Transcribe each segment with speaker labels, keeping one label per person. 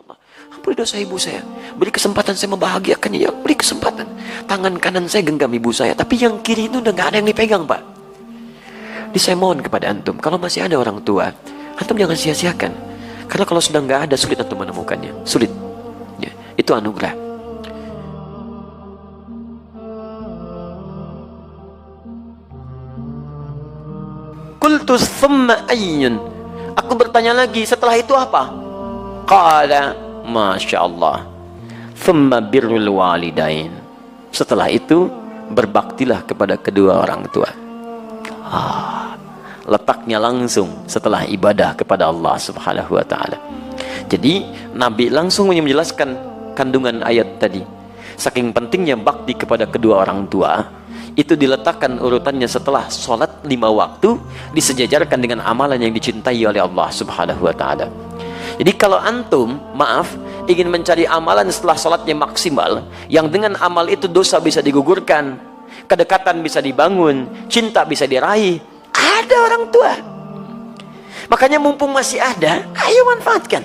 Speaker 1: Allah, ampuni dosa ibu saya, beri kesempatan saya membahagiakannya, ya beri kesempatan. Tangan kanan saya genggam ibu saya, tapi yang kiri itu udah gak ada yang dipegang, Pak. Jadi saya mohon kepada antum, kalau masih ada orang tua, antum jangan sia-siakan, karena kalau sudah nggak ada, sulit antum menemukannya, sulit ya, itu anugerah. Qultu thumma ayyun, aku bertanya lagi, setelah itu apa? Qala masya Allah, thumma birrul walidain, setelah itu berbaktilah kepada kedua orang tua. Letaknya langsung setelah ibadah kepada Allah subhanahu wa ta'ala. Jadi Nabi langsung menjelaskan kandungan ayat tadi. Saking pentingnya bakti kepada kedua orang tua, itu diletakkan urutannya setelah sholat 5 waktu, disejajarkan dengan amalan yang dicintai oleh Allah subhanahu wa ta'ala. Jadi kalau antum, maaf, ingin mencari amalan setelah sholatnya maksimal, yang dengan amal itu dosa bisa digugurkan, kedekatan bisa dibangun, cinta bisa diraih, ada orang tua. Makanya mumpung masih ada, ayo manfaatkan.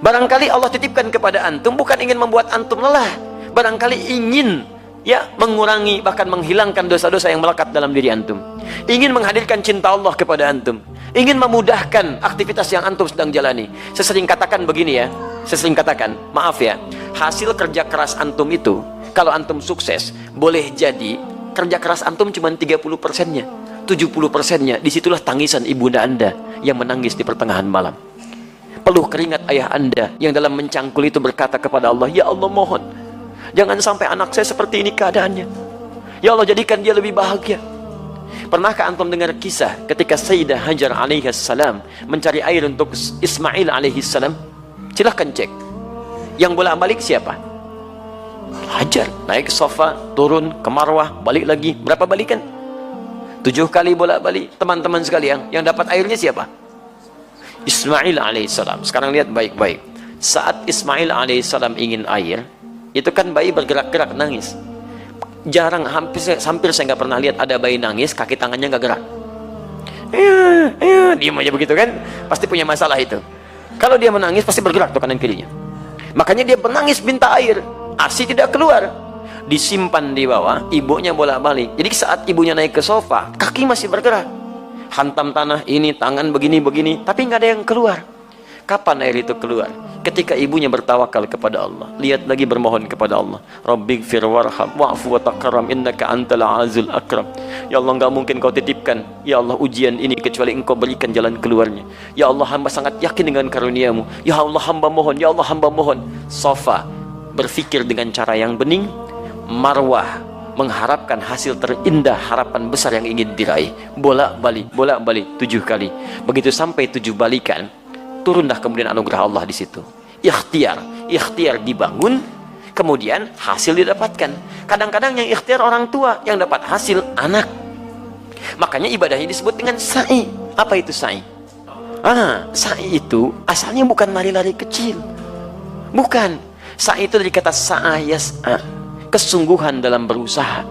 Speaker 1: Barangkali Allah titipkan kepada antum bukan ingin membuat antum lelah, barangkali ingin ya mengurangi, bahkan menghilangkan dosa-dosa yang melekat dalam diri antum, ingin menghadirkan cinta Allah kepada antum, ingin memudahkan aktivitas yang antum sedang jalani. Saya sering katakan begini ya, saya sering katakan, maaf ya, hasil kerja keras antum itu, kalau antum sukses, boleh jadi kerja keras antum cuma 30%-nya, 70%-nya, disitulah tangisan ibunda anda yang menangis di pertengahan malam, peluh keringat ayah anda yang dalam mencangkul itu berkata kepada Allah, ya Allah mohon, jangan sampai anak saya seperti ini keadaannya, ya Allah jadikan dia lebih bahagia. Pernahkah antum dengar kisah ketika Sayyidah Hajar alaihissalam mencari air untuk Ismail alaihissalam? Silahkan cek. Yang bolak-balik siapa? Hajar. Naik ke sofa, turun ke Marwah, balik lagi. Berapa balikan? 7 kali bolak-balik. Teman-teman sekalian, yang dapat airnya siapa? Ismail alaihissalam. Sekarang lihat baik-baik. Saat Ismail alaihissalam ingin air, itu kan bayi bergerak-gerak nangis. Jarang, hampir saya nggak pernah lihat ada bayi nangis kaki tangannya nggak gerak. Diam aja begitu kan, pasti punya masalah itu. Kalau dia menangis pasti bergerak tuh kanan kirinya. Makanya dia menangis minta air, ASI tidak keluar, disimpan di bawah, ibunya bolak-balik. Jadi saat ibunya naik ke sofa, kaki masih bergerak, hantam tanah ini, tangan begini-begini, tapi nggak ada yang keluar. Kapan air itu keluar? Ketika ibunya bertawakal kepada Allah, lihat lagi bermohon kepada Allah, Rabbighfir warham wa'fu wa takarram innaka antal azizul akram. Ya Allah, enggak mungkin kau titipkan ya Allah ujian ini kecuali engkau berikan jalan keluarnya. Ya Allah, hamba sangat yakin dengan karuniamu. Ya Allah, hamba mohon, ya Allah, hamba mohon. Sofa berpikir dengan cara yang bening, Marwah mengharapkan hasil terindah, harapan besar yang ingin diraih. Bolak-balik 7 kali. Begitu sampai 7 balikan, turunlah kemudian anugerah Allah di situ. Ikhtiar dibangun, kemudian hasil didapatkan. Kadang-kadang yang ikhtiar orang tua, yang dapat hasil anak. Makanya ibadahnya disebut dengan sa'i. Apa itu sa'i? Sa'i itu asalnya bukan lari-lari kecil. Bukan. Sa'i itu dari kata sa'a yas'a, kesungguhan dalam berusaha.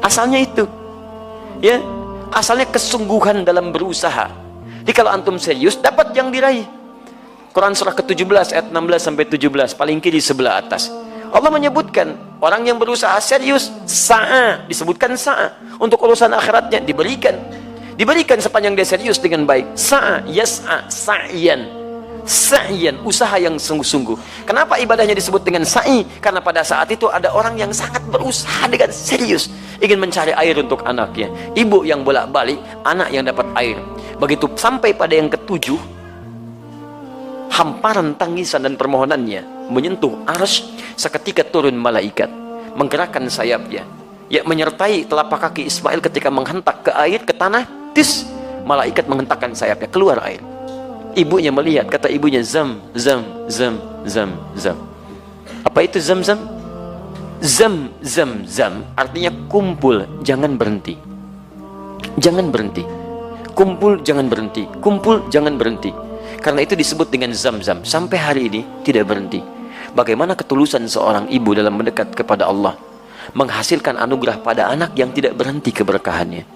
Speaker 1: Asalnya itu. Ya, asalnya kesungguhan dalam berusaha. Jadi kalau antum serius, dapat yang diraih. Quran surah ke-17 ayat 16 sampai 17, paling kiri sebelah atas. Allah menyebutkan orang yang berusaha serius, sa'a, disebutkan sa'a. Untuk urusan akhiratnya diberikan sepanjang dia serius dengan baik. Sa'a yas'a sa'yan, usaha yang sungguh-sungguh. Kenapa ibadahnya disebut dengan sa'i? Karena pada saat itu ada orang yang sangat berusaha dengan serius, ingin mencari air untuk anaknya. Ibu yang bolak-balik, anak yang dapat air. Begitu sampai pada yang ke-7, hamparan tangisan dan permohonannya menyentuh arsy, seketika turun malaikat menggerakkan sayapnya, ya menyertai telapak kaki Ismail ketika menghentak ke air, ke tanah, tis, malaikat menghentakkan sayapnya, keluar air. Ibunya melihat, kata ibunya, zam. Apa itu zam? Zam artinya kumpul, jangan berhenti. Kumpul, jangan berhenti. Karena itu disebut dengan zam-zam. Sampai hari ini tidak berhenti. Bagaimana ketulusan seorang ibu dalam mendekat kepada Allah, menghasilkan anugerah pada anak yang tidak berhenti keberkahannya.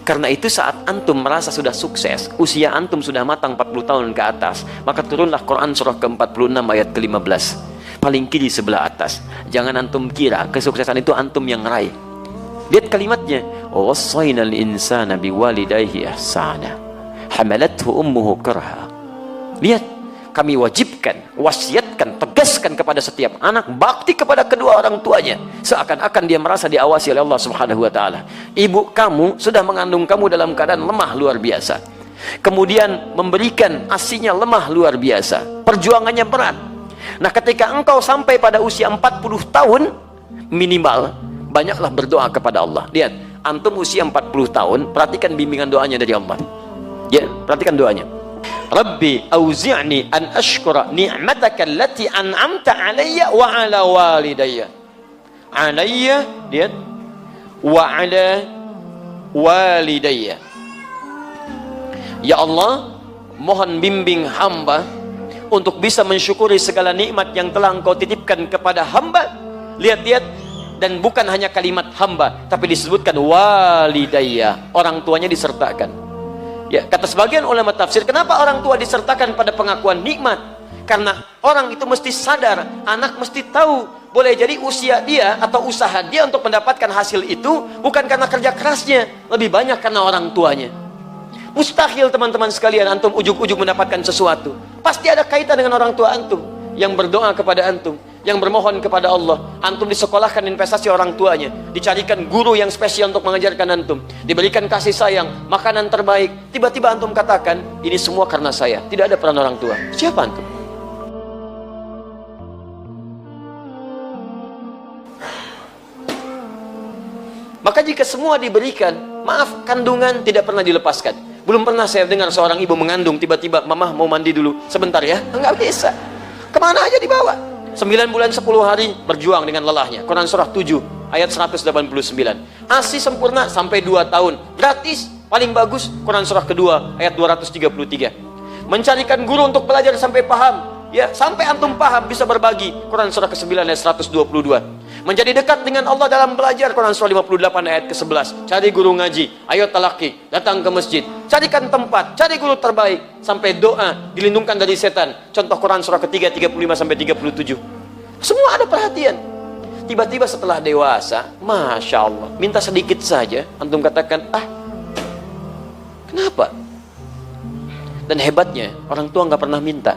Speaker 1: Karena itu saat antum merasa sudah sukses, usia antum sudah matang 40 tahun ke atas, maka turunlah Quran surah ke-46 ayat ke-15, paling kiri sebelah atas. Jangan antum kira kesuksesan itu antum yang raih. Lihat kalimatnya, wassaynal insana biwalidayhi ihsana hamalathu ummuhu karha. Lihat, kami wajibkan, wasiatkan, tegaskan kepada setiap anak bakti kepada kedua orang tuanya, seakan-akan dia merasa diawasi oleh Allah Subhanahu wa taala. Ibu kamu sudah mengandung kamu dalam keadaan lemah luar biasa, kemudian memberikan ASINya lemah luar biasa, perjuangannya berat. Nah, ketika engkau sampai pada usia 40 tahun minimal, banyaklah berdoa kepada Allah. Lihat, antum usia 40 tahun, perhatikan bimbingan doanya dari Allah. Ya, perhatikan doanya. Rabbi auzi'ni an ashkura ni'mataka allati an'amta alayya wa ala walidayya. Alayya, lihat, wa ala walidayya. Ya Allah, mohon bimbing hamba untuk bisa mensyukuri segala nikmat yang telah Engkau titipkan kepada hamba. Lihat-lihat, dan bukan hanya kalimat hamba, tapi disebutkan walidayya, orang tuanya disertakan. Ya, kata sebagian ulama tafsir, kenapa orang tua disertakan pada pengakuan nikmat? Karena orang itu mesti sadar, anak mesti tahu, boleh jadi usia dia atau usaha dia untuk mendapatkan hasil itu bukan karena kerja kerasnya, lebih banyak karena orang tuanya. Mustahil teman-teman sekalian antum ujuk-ujuk mendapatkan sesuatu. Pasti ada kaitan dengan orang tua antum yang berdoa kepada antum, yang bermohon kepada Allah. Antum disekolahkan investasi orang tuanya, dicarikan guru yang spesial untuk mengajarkan antum, diberikan kasih sayang, makanan terbaik. Tiba-tiba antum katakan, ini semua karena saya, tidak ada peran orang tua. Siapa antum? Maka jika semua diberikan, maaf, kandungan tidak pernah dilepaskan. Belum pernah saya dengar seorang ibu mengandung, tiba-tiba, mama mau mandi dulu sebentar ya. Enggak bisa. Kemana aja dibawa. 9 bulan 10 hari berjuang dengan lelahnya. Quran surah 7 ayat 189. ASI sempurna sampai 2 tahun gratis, paling bagus Quran surah kedua ayat 233. Mencarikan guru untuk belajar sampai paham, ya, sampai antum paham bisa berbagi, Quran surah ke-9 ayat 122. Menjadi dekat dengan Allah dalam belajar, Quran surah 58 ayat ke-11. Cari guru ngaji, ayo talaki, datang ke masjid, carikan tempat, cari guru terbaik, sampai doa, dilindungkan dari setan. Contoh Quran surah ketiga 35 sampai 37. Semua ada perhatian. Tiba-tiba setelah dewasa, Masya Allah, minta sedikit saja, antum katakan, kenapa? Dan hebatnya, orang tua nggak pernah minta.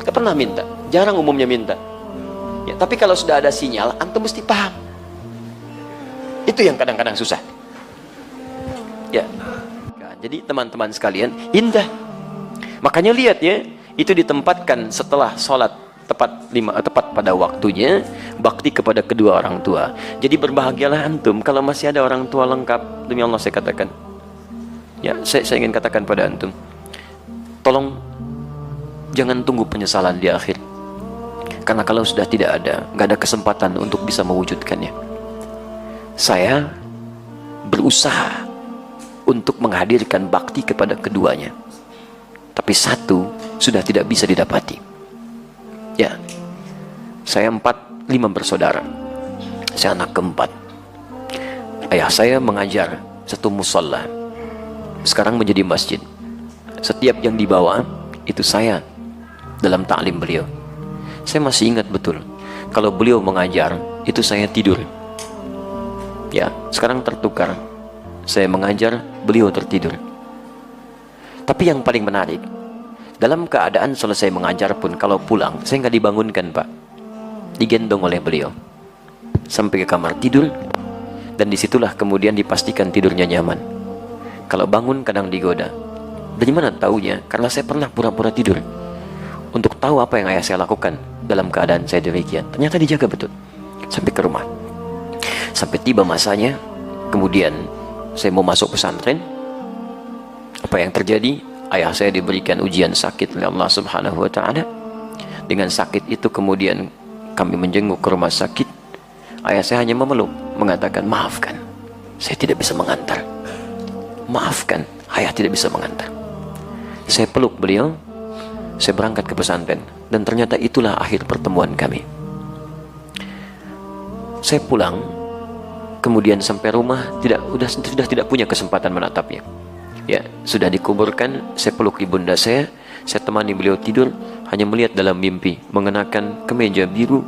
Speaker 1: Nggak pernah minta, jarang umumnya minta. Ya, tapi kalau sudah ada sinyal, antum mesti paham. Itu yang kadang-kadang susah. Ya. Nah, jadi teman-teman sekalian, indah. Makanya lihat ya, itu ditempatkan setelah sholat tepat pada waktunya, bakti kepada kedua orang tua. Jadi berbahagialah antum kalau masih ada orang tua lengkap. Demi Allah saya katakan. Ya, saya ingin katakan pada antum, tolong jangan tunggu penyesalan di akhir. Karena kalau sudah tidak ada, nggak ada kesempatan untuk bisa mewujudkannya. Saya berusaha untuk menghadirkan bakti kepada keduanya, tapi satu sudah tidak bisa didapati. Ya, saya 5 bersaudara. Saya anak keempat. Ayah saya mengajar satu musola, sekarang menjadi masjid. Setiap yang dibawa itu saya dalam taklim beliau. Saya masih ingat betul, kalau beliau mengajar, itu saya tidur. Ya, sekarang tertukar. Saya mengajar, beliau tertidur. Tapi yang paling menarik, dalam keadaan selesai mengajar pun, kalau pulang, saya nggak dibangunkan, Pak. Digendong oleh beliau sampai ke kamar tidur, dan disitulah kemudian dipastikan tidurnya nyaman. Kalau bangun kadang digoda. Dari mana taunya? Karena saya pernah pura-pura tidur untuk tahu apa yang ayah saya lakukan dalam keadaan saya demikian. Ternyata dijaga betul sampai ke rumah. Sampai tiba masanya, kemudian saya mau masuk pesantren. Apa yang terjadi? Ayah saya diberikan ujian sakit oleh Allah Subhanahu wa taala. Dengan sakit itu kemudian kami menjenguk ke rumah sakit. Ayah saya hanya memeluk, mengatakan, maafkan, saya tidak bisa mengantar. Maafkan, ayah tidak bisa mengantar. Saya peluk beliau, saya berangkat ke pesantren, dan ternyata itulah akhir pertemuan kami. Saya pulang kemudian sampai rumah sudah tidak punya kesempatan menatapnya. Ya, sudah dikuburkan, saya peluk ibunda saya temani beliau tidur, hanya melihat dalam mimpi mengenakan kemeja biru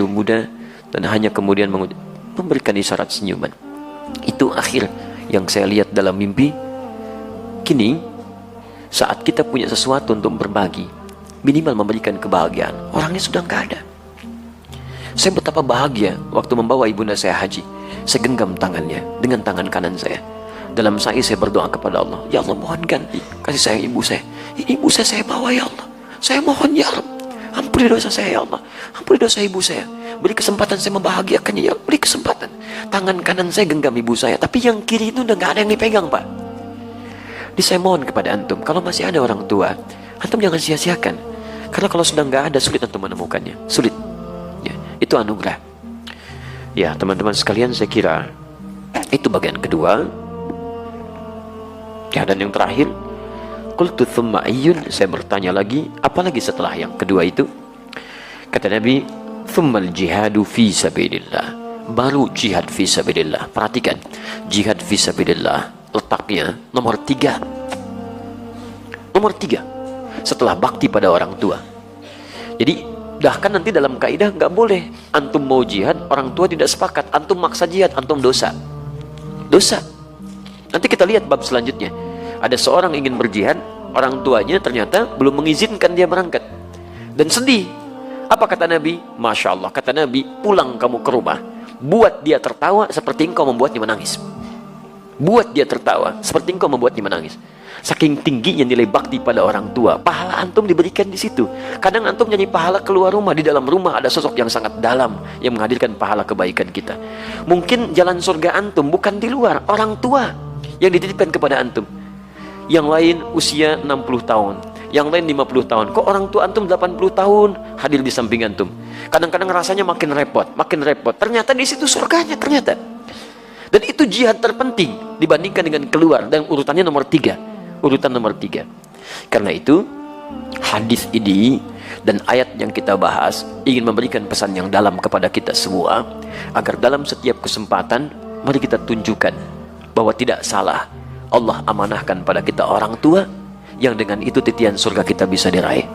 Speaker 1: muda, dan hanya kemudian memberikan isyarat senyuman. Itu akhir yang saya lihat dalam mimpi. Kini saat kita punya sesuatu untuk berbagi, minimal memberikan kebahagiaan, orangnya sudah nggak ada. Saya betapa bahagia waktu membawa ibunda saya haji. Saya genggam tangannya dengan tangan kanan saya. Dalam sa'i saya berdoa kepada Allah, ya Allah, mohon ganti kasih sayang ibu saya. Ini ibu saya bawa, ya Allah. Saya mohon, ya Allah, ampuni dosa saya, ya Allah. Ampuni dosa ibu saya. Beri kesempatan saya membahagiakannya, ya Allah. Beri kesempatan. Tangan kanan saya genggam ibu saya, tapi yang kiri itu udah nggak ada yang dipegang, Pak. Jadi saya mohon kepada antum, kalau masih ada orang tua, antum jangan sia-siakan. Karena kalau sudah nggak ada, sulit antum menemukannya. Sulit. Ya, itu anugerah. Ya, teman-teman sekalian, saya kira itu bagian kedua. Ya, dan yang terakhir, qultu thumma ayyun, saya bertanya lagi, apalagi setelah yang kedua itu? Kata Nabi, thummal jihadu fi sabilillah, baru jihad fi sabilillah. Perhatikan, jihad fi sabilillah letaknya nomor 3. Nomor 3 setelah bakti pada orang tua. Jadi bahkan nanti dalam kaidah nggak boleh antum mau jihad, orang tua tidak sepakat, antum maksa jihad, antum dosa. Nanti kita lihat bab selanjutnya. Ada seorang ingin berjihad, orang tuanya ternyata belum mengizinkan dia berangkat, dan sedih. Apa kata Nabi? Masya Allah, kata Nabi, pulang kamu ke rumah, buat dia tertawa seperti engkau membuatnya menangis. Buat dia tertawa seperti engkau membuatnya menangis. Saking tingginya nilai bakti pada orang tua, pahala antum diberikan di situ. Kadang antum nyanyi pahala keluar rumah, di dalam rumah ada sosok yang sangat dalam yang menghadirkan pahala kebaikan kita. Mungkin jalan surga antum bukan di luar, orang tua yang dititipkan kepada antum. Yang lain usia 60 tahun, yang lain 50 tahun. Kok orang tua antum 80 tahun hadir di samping antum? Kadang-kadang rasanya makin repot. Ternyata di situ surganya ternyata. Dan itu jihad terpenting dibandingkan dengan keluar, dan urutannya nomor 3. Urutan nomor 3. Karena itu hadis ini dan ayat yang kita bahas ingin memberikan pesan yang dalam kepada kita semua, agar dalam setiap kesempatan mari kita tunjukkan bahwa tidak salah Allah amanahkan pada kita orang tua, yang dengan itu titian surga kita bisa diraih.